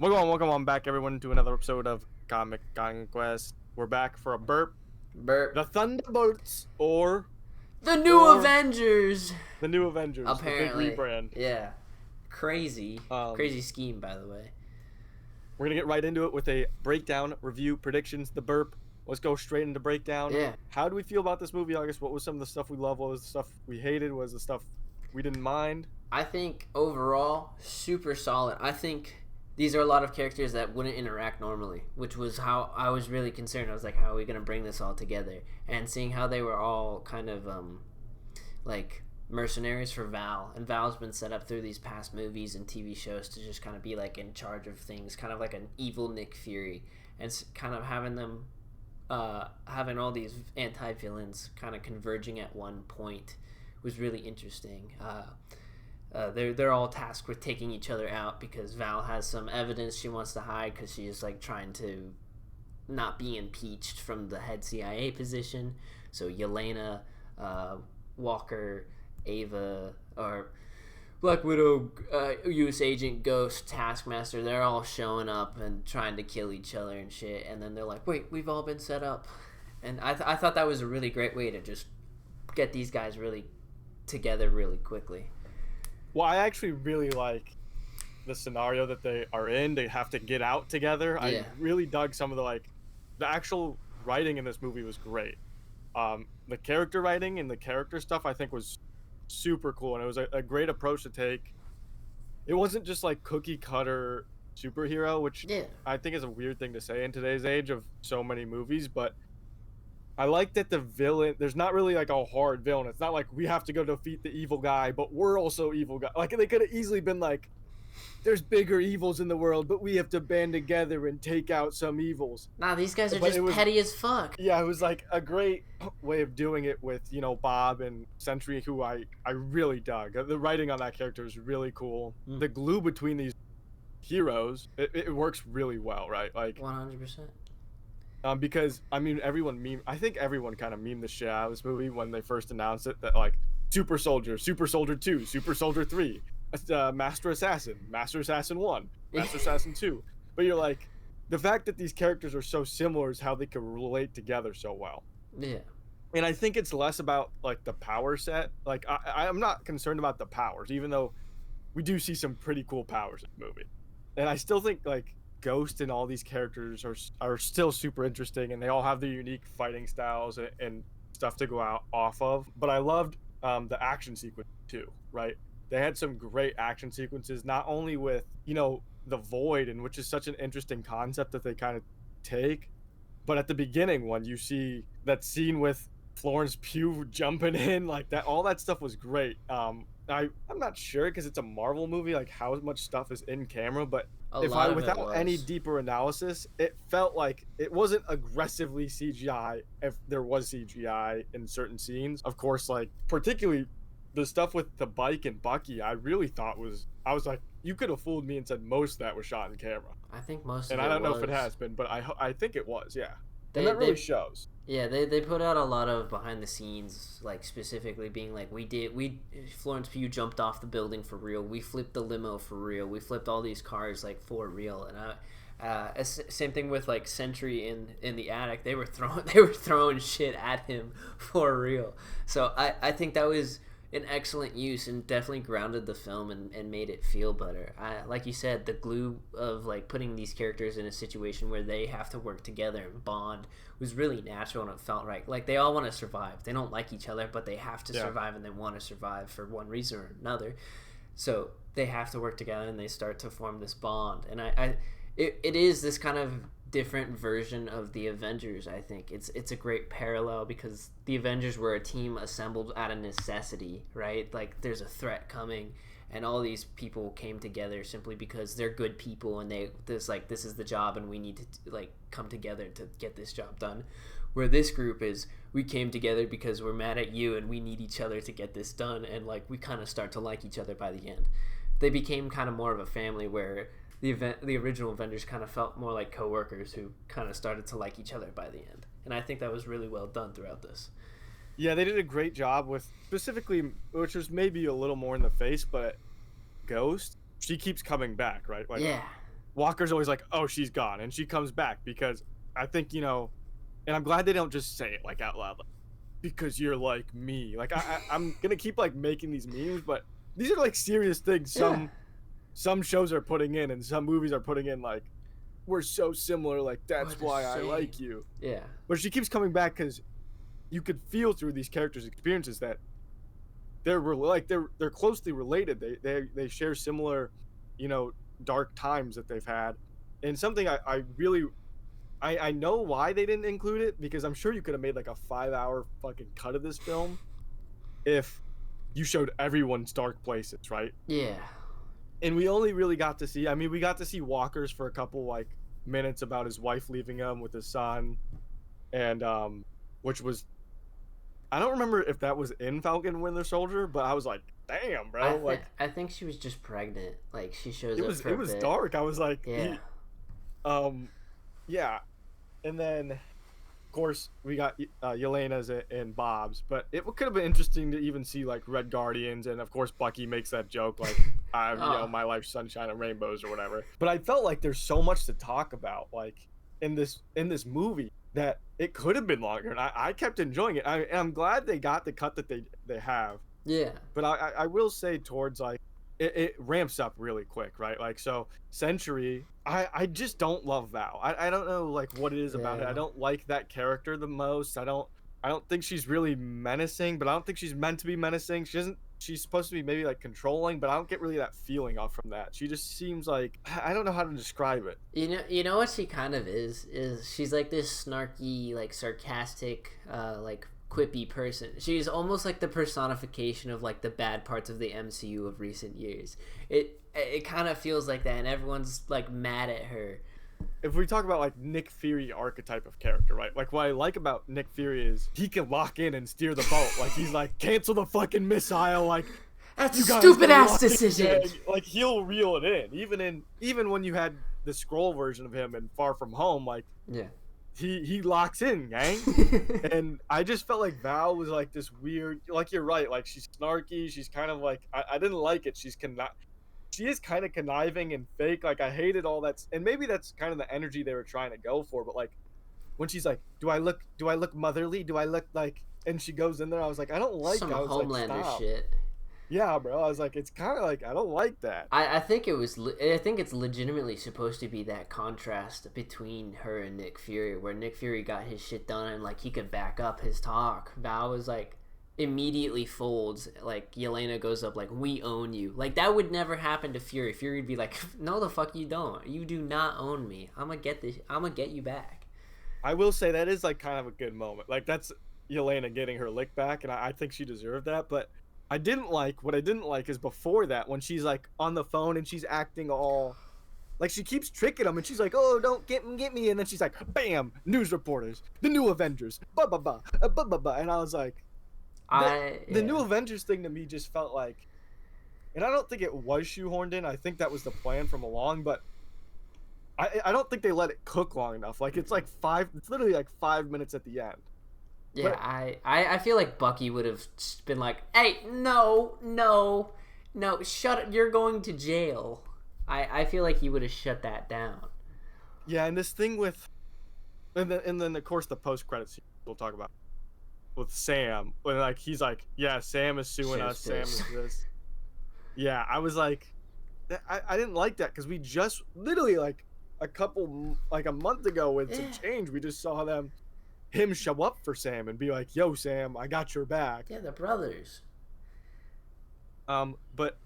Welcome on back, everyone, to another episode of Comic Conquest. We're back for a burp. Burp. The Thunderbolts, or The new or Avengers. the new Avengers, the big Apparently. rebrand. Yeah. Crazy. Um, Crazy scheme, by the way. We're gonna get right into it with a breakdown, review, predictions, the burp. Let's go straight into breakdown. Yeah. How do we feel about this movie, August? What was some of the stuff we loved? What was the stuff we hated? What was the stuff we didn't mind? I think overall, super solid. I think these are a lot of characters that wouldn't interact normally, which was how I was really concerned. I was like, how are we going to bring this all together? And seeing how they were all kind of like mercenaries for Val. And Val's been set up through these past movies and TV shows to just kind of be like in charge of things, kind of like an evil Nick Fury. And kind of having them, having all these anti-villains kind of converging at one point was really interesting. They're all tasked with taking each other out because Val has some evidence she wants to hide because she is like trying to not be impeached from the head CIA position. So Yelena, Walker, Ava, or Black Widow, U.S. Agent, Ghost, Taskmaster, they're all showing up and trying to kill each other and shit. And then they're like, wait, we've all been set up. And I thought that was a really great way to just get these guys really together really quickly. Well, I actually really like the scenario that they are in. They have to get out together. Yeah. I really dug some of the actual writing in this movie was great. The character writing and the character stuff I think was super cool, and it was a great approach to take. It wasn't just like cookie cutter superhero, which I think is a weird thing to say in today's age of so many movies, but I like that the villain, there's not really like a hard villain. It's not like we have to go defeat the evil guy, but we're also evil guy. Like they could have easily been like, there's bigger evils in the world, but we have to band together and take out some evils. Nah, these guys are just petty as fuck. Yeah, it was like a great way of doing it with, Bob and Sentry, who I really dug. The writing on that character is really cool. The glue between these heroes, it works really well, right? Like 100%. Because I think everyone kind of memed the shit out of this movie when they first announced it, that like Super Soldier 2, Super Soldier 3, Master Assassin 1, Master Assassin 2. But you're like, the fact that these characters are so similar is how they can relate together so well. Yeah. And I think it's less about like the power set. Like I'm not concerned about the powers, even though we do see some pretty cool powers in the movie. And I still think like Ghost and all these characters are still super interesting, and they all have their unique fighting styles and stuff to go out off of. But I loved the action sequence too, right? They had some great action sequences, not only with the Void, and which is such an interesting concept that they kind of take, but at the beginning when you see that scene with Florence Pugh jumping in, like that, all that stuff was great. I'm not sure because it's a Marvel movie, like how much stuff is in camera, but without any deeper analysis, it felt like it wasn't aggressively CGI if there was CGI in certain scenes. Of course, like particularly the stuff with the bike and Bucky, I really thought I was like, you could have fooled me and said most of that was shot in camera. I think most and of it I don't know was. if it has been, but I think it was, yeah. And that really shows. Yeah, they put out a lot of behind the scenes, like specifically being like, Florence Pugh jumped off the building for real. We flipped the limo for real. We flipped all these cars like for real. And same thing with like Sentry in the attic. They were throwing shit at him for real. So I think that was an excellent use and definitely grounded the film and made it feel better. Like you said, the glue of like putting these characters in a situation where they have to work together and bond was really natural, and it felt right. Like they all want to survive. They don't like each other, but they have to survive, and they want to survive for one reason or another. So they have to work together, and they start to form this bond. And it is this kind of different version of the Avengers. I think it's a great parallel because the Avengers were a team assembled out of necessity, right? Like there's a threat coming, and all these people came together simply because they're good people, and this is the job, and we need to like come together to get this job done. Where this group is, we came together because we're mad at you and we need each other to get this done, and like we kind of start to like each other by the end. They became kind of more of a family, where the original Avengers kind of felt more like co-workers who kind of started to like each other by the end. And I think that was really well done throughout this. Yeah, they did a great job with specifically, which was maybe a little more in the face, but Ghost, she keeps coming back, right? Like, yeah. Walker's always like, oh, she's gone, and she comes back because I think, and I'm glad they don't just say it like out loud, like, because you're like me. Like I'm gonna keep like making these memes, but these are like serious things. Some shows are putting in, and some movies are putting in, like, we're so similar, like that's why I like you. Yeah. But she keeps coming back because you could feel through these characters' experiences that they're closely related. They share similar, dark times that they've had, and something I really I know why they didn't include it, because I'm sure you could have made like a 5-hour fucking cut of this film if you showed everyone's dark places, right? Yeah. And we only really got to see, I mean, we got to see Walker's for a couple like minutes about his wife leaving him with his son, and which was, I don't remember if that was in Falcon and Winter Soldier, but I was like, damn, bro. I think she was just pregnant. Like, she shows it up was for it a was bit. dark. I was like, Yeah. Yeah, and then of course we got Yelena's and Bob's, but it could have been interesting to even see like Red Guardians, and of course Bucky makes that joke like, my life's sunshine and rainbows or whatever. But I felt like there's so much to talk about, like in this movie, that it could have been longer, and I kept enjoying it. I'm glad they got the cut that they have. Yeah. But I will say towards like it ramps up really quick, right? Like, so Century, I just don't love Val. I don't know like what it is about it. I don't like that character the most. I don't think she's really menacing, but I don't think she's meant to be menacing. She's supposed to be maybe like controlling, but I don't get really that feeling off from that. She just seems like, I don't know how to describe it. You know what she kind of is she's like this snarky, like sarcastic, like quippy person. She's almost like the personification of like the bad parts of the MCU of recent years. It kind of feels like that, and everyone's like mad at her. If we talk about like Nick Fury archetype of character, right? Like, what I like about Nick Fury is he can lock in and steer the boat. Like, he's like, cancel the fucking missile. Like, that's a stupid ass decision. Like, he'll reel it in. Even when you had the scroll version of him in Far From Home, like, yeah, he locks in, gang. And I just felt like Val was like this weird, like, you're right, like, she's snarky. She's kind of like, I didn't like it. She is kind of conniving and fake. Like, I hated all that, and maybe that's kind of the energy they were trying to go for. But like, when she's like, do I look motherly? Do I look like? And she goes in there, I was like, I don't like some that. Homelander like, shit. Yeah, bro. I was like, it's kind of like, I don't like that. I think it's legitimately supposed to be that contrast between her and Nick Fury, where Nick Fury got his shit done and like he could back up his talk. Val was like, immediately folds. Like, Yelena goes up like, we own you. Like, that would never happen to Fury. Fury would be like, no the fuck you don't. You do not own me. I'm gonna get you back. I will say that is like kind of a good moment. Like, that's Yelena getting her lick back, and I think she deserved that. But what I didn't like is before that, when she's like on the phone and she's acting all like, she keeps tricking him, and she's like, oh, don't get me, and then she's like, bam, news reporters, the new Avengers, blah blah blah, blah blah blah. And I was like, the new Avengers thing to me just felt like, and I don't think it was shoehorned in. I think that was the plan from along, but I don't think they let it cook long enough. Like, it's literally like 5 minutes at the end. Yeah, but I feel like Bucky would have been like, hey, no, shut it, you're going to jail. I feel like he would have shut that down. Yeah, and this thing with, and then of course the post-credits scene we'll talk about with Sam, when like he's like, yeah, Sam is suing us, Sam is this. Yeah, I was like, I didn't like that, because we just literally like a month ago with some change, we just saw him show up for Sam and be like, yo, Sam, I got your back. Yeah, they're brothers. But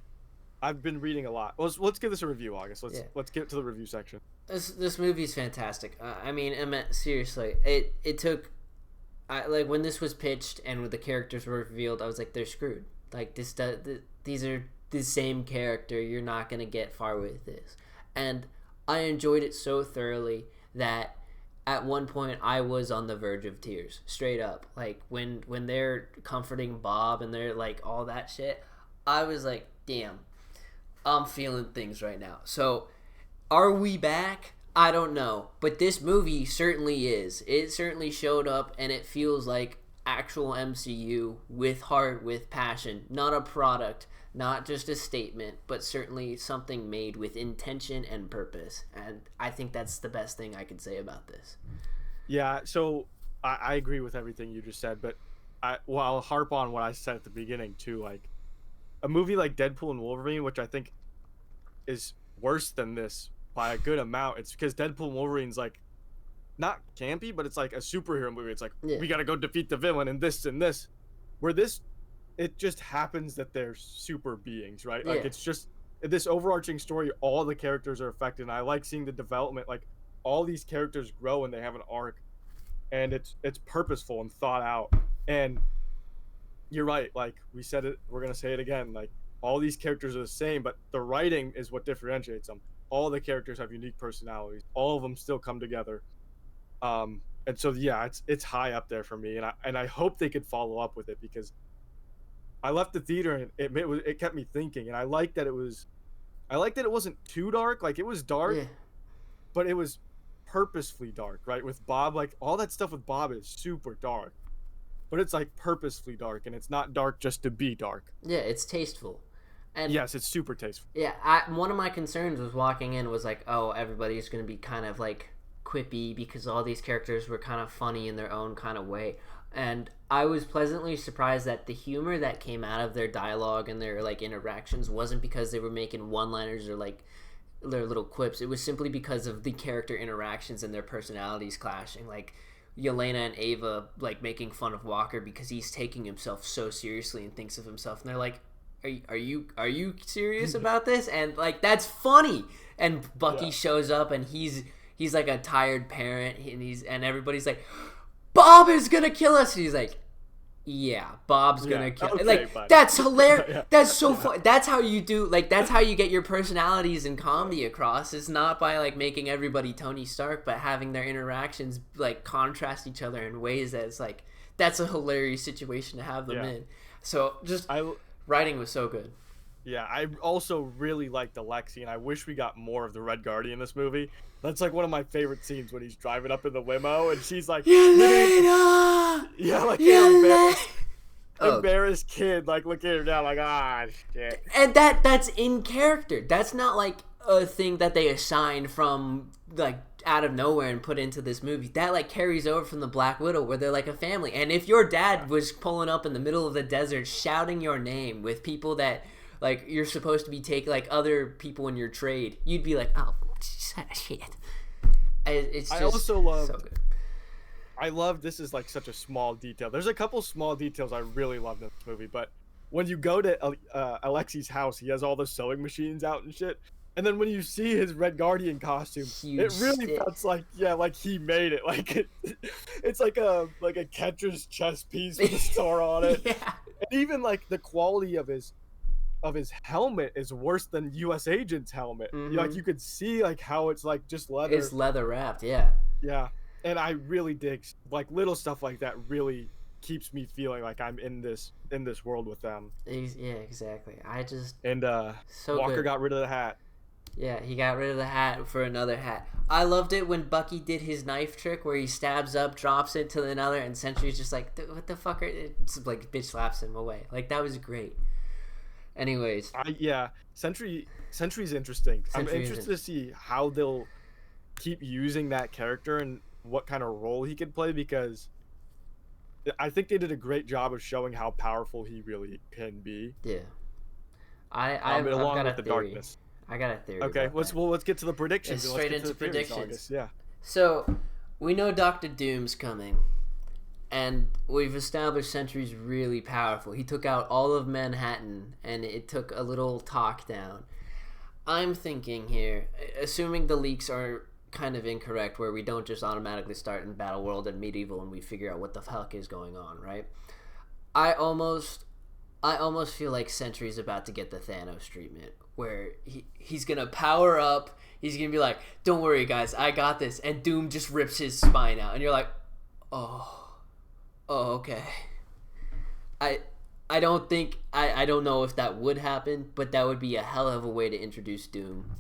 I've been reading a lot. Let's give this a review, August. Let's get to the review section. This movie's fantastic. I mean, seriously, it took, like, when this was pitched and when the characters were revealed, I was like, they're screwed. Like, these are the same character. You're not gonna get far with this. And I enjoyed it so thoroughly that at one point I was on the verge of tears, straight up. Like, when they're comforting Bob and they're like all that shit, I was like, damn, I'm feeling things right now. So, are we back? I don't know, but this movie certainly is. It certainly showed up, and it feels like actual MCU with heart, with passion, not a product not just a statement, but certainly something made with intention and purpose. And I think that's the best thing I could say about this. Yeah, so I agree with everything you just said, but I'll harp on what I said at the beginning too. Like a movie like Deadpool and Wolverine, which I think is worse than this by a good amount. It's because Deadpool and Wolverine's like not campy, but it's like a superhero movie. It's like Yeah. we gotta go defeat the villain and this and this. Where this, it just happens that they're super beings, right? Like Yeah. it's just this overarching story. All the characters are affected, and I like seeing the development. Like all these characters grow and they have an arc, and it's purposeful and thought out. And you're right. Like we said it, we're gonna say it again. Like all these characters are the same, but the writing is what differentiates them. All the characters have unique personalities. All of them still come together. And so yeah, it's high up there for me, and I hope they could follow up with it because I left the theater and it kept me thinking, and I liked that it wasn't too dark. Like it was dark, Yeah. but it was purposefully dark, right? With Bob, like all that stuff with Bob is super dark, but it's like purposefully dark, and it's not dark just to be dark. Yeah, it's tasteful. And Yes, it's super tasteful. yeah, one of my concerns was walking in was like, oh, everybody's going to be kind of like quippy because all these characters were kind of funny in their own kind of way. And I was pleasantly surprised that the humor that came out of their dialogue and their like interactions wasn't because they were making one-liners or like their little quips. It was simply because of the character interactions and their personalities clashing. Like Yelena and Ava like making fun of Walker because he's taking himself so seriously and thinks of himself, and they're like, are you serious about this? And like that's funny. And Bucky Yeah. shows up and he's like a tired parent, and everybody's like, Bob is gonna kill us. And he's like, yeah, Bob's gonna kill. Okay, like buddy. that's hilarious. Yeah. That's so fun. That's how you do. Like that's how you get your personalities and comedy across. Is not by like making everybody Tony Stark, but having their interactions like contrast each other in ways that's like that's a hilarious situation to have them Yeah. in. So just I writing was so good. Yeah, I also really liked Alexi, and I wish we got more of the Red Guardian in this movie. That's like one of my favorite scenes when he's driving up in the limo, and she's like, Yelena! yeah, like Yelena! an embarrassed kid, like looking at her down, like, ah, shit. And that's in character. That's not like a thing that they assign from like out of nowhere and put into this movie. That like carries over from the Black Widow, where they're like a family. And if your dad was pulling up in the middle of the desert shouting your name with people that like you're supposed to be taking, like other people in your trade, you'd be like, oh shit. It's just I also love. so good. I love this is like such a small detail. There's a couple small details I really loved in this movie, but when you go to Alexi's house, he has all the sewing machines out and shit. And then when you see his Red Guardian costume, Huge it really stick. felt like like he made it. Like it's like a catcher's chess piece with a star on it. Yeah. And even like the quality of his helmet is worse than U.S. Agent's helmet. Mhm. Like you could see like how it's like just leather. It's leather wrapped, yeah. Yeah, and I really dig like little stuff like that. Really keeps me feeling like I'm in this world with them. Yeah, exactly. I just And so Walker good. got rid of the hat. Yeah, he got rid of the hat for another hat. I loved it when Bucky did his knife trick where he stabs up, drops it to another, and Sentry's just like, what the fuck? It's like bitch slaps him away. Like that was great. Anyways, Sentry's interesting. Sentry I'm is interested to see how they'll keep using that character and what kind of role he could play, because I think they did a great job of showing how powerful he really can be. yeah, I've along got with a the theory. darkness. I got a theory. Okay, about that. let's get to the predictions. It's and let's straight get to into the theories, predictions. August. Yeah. So we know Doctor Doom's coming, and we've established Sentry's really powerful. He took out all of Manhattan, and it took a little talk down. I'm thinking here, assuming the leaks are kind of incorrect, where we don't just automatically start in Battle World and Medieval and we figure out what the fuck is going on, right? I almost feel like Sentry's about to get the Thanos treatment, where he's gonna power up. He's gonna be like, "Don't worry, guys, I got this," and Doom just rips his spine out, and you're like, "Oh, okay." I don't think I don't know if that would happen, but that would be a hell of a way to introduce Doom.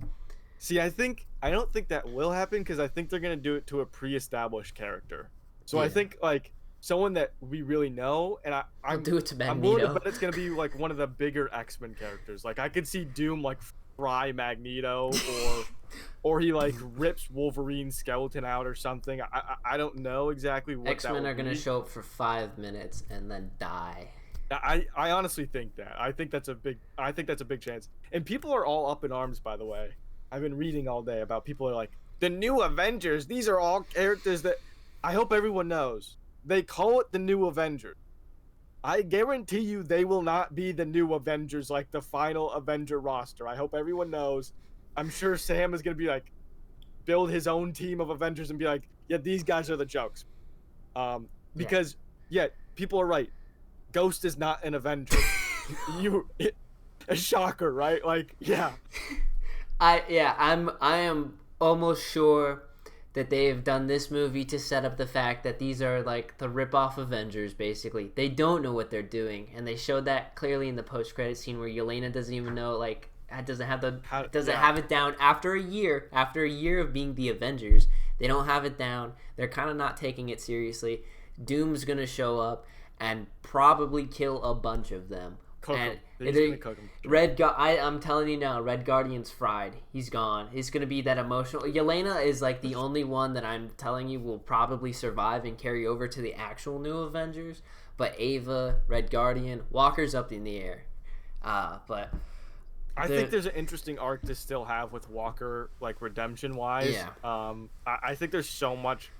See, I don't think that will happen, because I think they're gonna do it to a pre-established character. So I Yeah. think like someone that we really know, and They'll do it to I'm willing to Magneto. bet it's gonna be like one of the bigger X-Men characters. Like I could see Doom like fry Magneto, or he like rips Wolverine's skeleton out or something. I don't know exactly what that X-Men will are gonna be. show up for 5 minutes and then die. I honestly think that. I think that's a big chance. And people are all up in arms, by the way. I've been reading all day about people are like, the new Avengers, these are all characters that I hope everyone knows. They call it the new Avengers. I guarantee you they will not be the new Avengers like the final Avenger roster. I hope everyone knows. I'm sure Sam is going to be like build his own team of Avengers and be like, yeah, these guys are the jokes. Yeah. Because yeah, people are right. Ghost is not an Avenger. A shocker, right? Like, yeah. I am almost sure that they have done this movie to set up the fact that these are like the rip-off Avengers. Basically, they don't know what they're doing, and they showed that clearly in the post-credit scene where Yelena doesn't even know, like, doesn't have it down after a year of being the Avengers. They don't have it down. They're kind of not taking it seriously. Doom's gonna show up and probably kill a bunch of them. I'm telling you now, Red Guardian's fried. He's gone. He's gonna be that emotional. Yelena is like the only one that I'm telling you will probably survive and carry over to the actual new Avengers. But Ava, Red Guardian, Walker's up in the air. But I think there's an interesting arc to still have with Walker, like redemption wise. Yeah. I think there's so much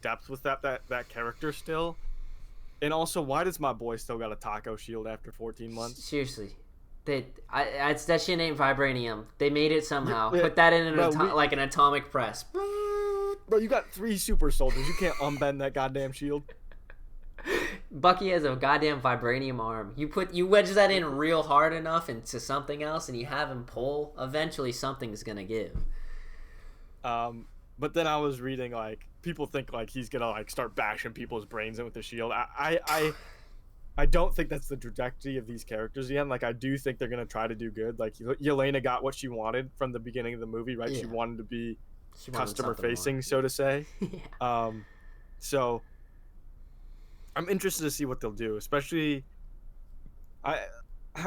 depth with that character still. And also, why does my boy still got a taco shield after 14 months? Seriously. That shit ain't vibranium. They made it somehow. Yeah, Put that in like an atomic press. Bro, you got 3 super soldiers. You can't unbend that goddamn shield. Bucky has a goddamn vibranium arm. You wedge that in real hard enough into something else, and you have him pull. Eventually, something's gonna give. But then I was reading like people think like he's gonna like start bashing people's brains in with the shield. I don't think that's the trajectory of these characters again. Like I do think they're gonna try to do good. Like Yelena got what she wanted from the beginning of the movie, right? Yeah. She wanted to be customer something facing, more. so to say. Yeah. So I'm interested to see what they'll do, especially I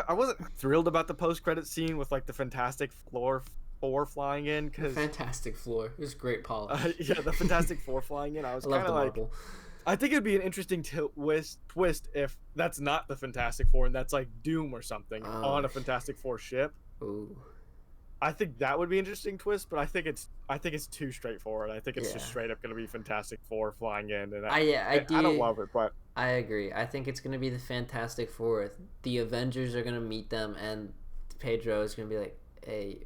wasn't thrilled about the post credit scene with like the Fantastic Four flying in because Fantastic Floor. It was great polish. yeah, the Fantastic Four flying in. I was kind of like, Marvel. I think it'd be an interesting twist if that's not the Fantastic Four and that's like Doom or something on a Fantastic Four ship. Ooh. I think that would be an interesting twist, but I think it's too straightforward. I think it's just straight up going to be Fantastic Four flying in, and I don't love it, but I agree. I think it's going to be the Fantastic Four. The Avengers are going to meet them, and Pedro is going to be like, "Hey,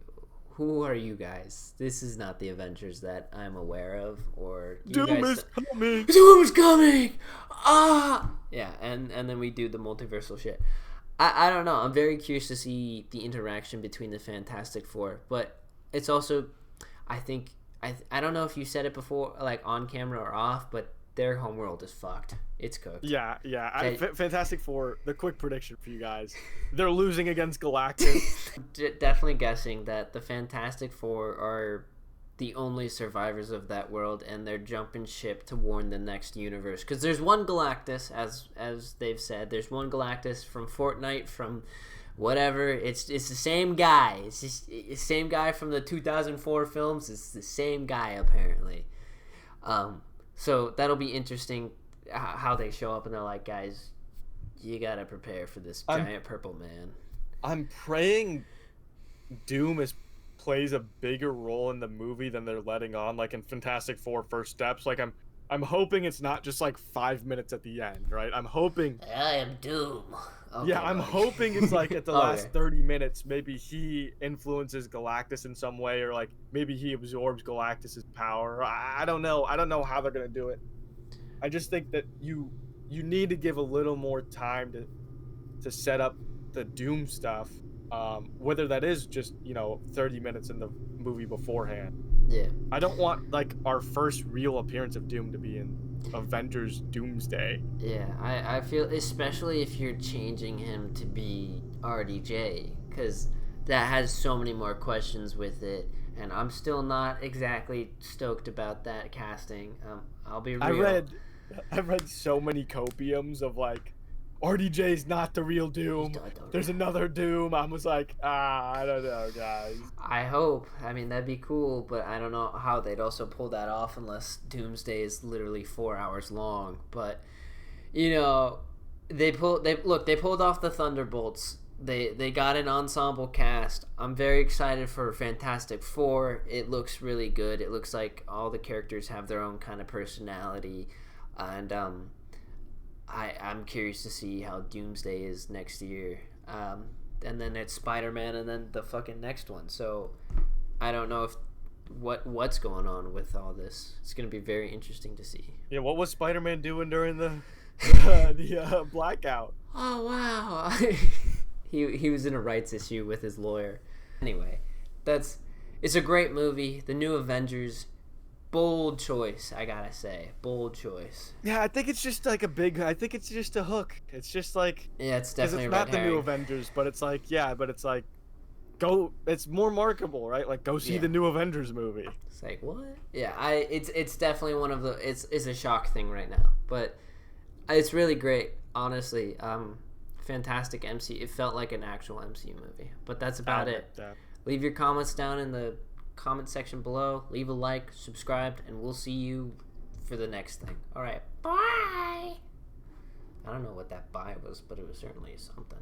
who are you guys? This is not the Avengers that I'm aware of." Or Doom is coming. Doom is coming. Yeah, and then we do the multiversal shit. I don't know. I'm very curious to see the interaction between the Fantastic Four, but it's also, I think, I don't know if you said it before, like on camera or off, but their homeworld is fucked. It's cooked. Yeah. Fantastic Four. The quick prediction for you guys: they're losing against Galactus. Definitely guessing that the Fantastic Four are the only survivors of that world, and they're jumping ship to warn the next universe. Because there's one Galactus, as they've said. There's one Galactus from Fortnite, from whatever. It's the same guy. It's just the same guy from the 2004 films. It's the same guy apparently. So that'll be interesting how they show up, and they're like, guys, you gotta prepare for this giant purple man. I'm praying Doom plays a bigger role in the movie than they're letting on, like in Fantastic Four First Steps. Like I'm hoping it's not just like 5 minutes at the end, right? I'm hoping I am Doom. Okay, yeah, I'm hoping it's like at the last 30 minutes, maybe he influences Galactus in some way, or like maybe he absorbs Galactus's power. I don't know. I don't know how they're gonna do it. I just think that you need to give a little more time to set up the Doom stuff. Whether that is just 30 minutes in the movie beforehand. Yeah. I don't want like our first real appearance of Doom to be in Avengers Doomsday. Yeah, I feel, especially if you're changing him to be RDJ, because that has so many more questions with it, and I'm still not exactly stoked about that casting. I'll be real. I've read so many copiums of like, RDJ's not the real Doom. There's another Doom. I was like, I don't know, guys. I hope. I mean, that'd be cool, but I don't know how they'd also pull that off unless Doomsday is literally 4 hours long. But they pulled off the Thunderbolts. They got an ensemble cast. I'm very excited for Fantastic Four. It looks really good. It looks like all the characters have their own kind of personality, and I'm curious to see how Doomsday is next year. And then it's Spider-Man, and then the fucking next one. So I don't know if what's going on with all this. It's gonna be very interesting to see. Yeah, what was Spider-Man doing during the blackout? Oh wow. He was in a rights issue with his lawyer. Anyway, it's a great movie. The new Avengers, bold choice, I gotta say, bold choice. Yeah, I think it's just like I think it's just a hook. It's just like, yeah, it's definitely it's not the new Avengers, but it's like, it's more marketable, right? Like, go see the new Avengers movie. It's like, what? Yeah, it's definitely one of the it's a shock thing right now, but it's really great, honestly. Fantastic MC. It felt like an actual MCU movie. But that's about it. Leave your comments down in the comment section below. Leave a like, subscribe, and we'll see you for the next thing. All right. Bye. I don't know what that bye was, but it was certainly something.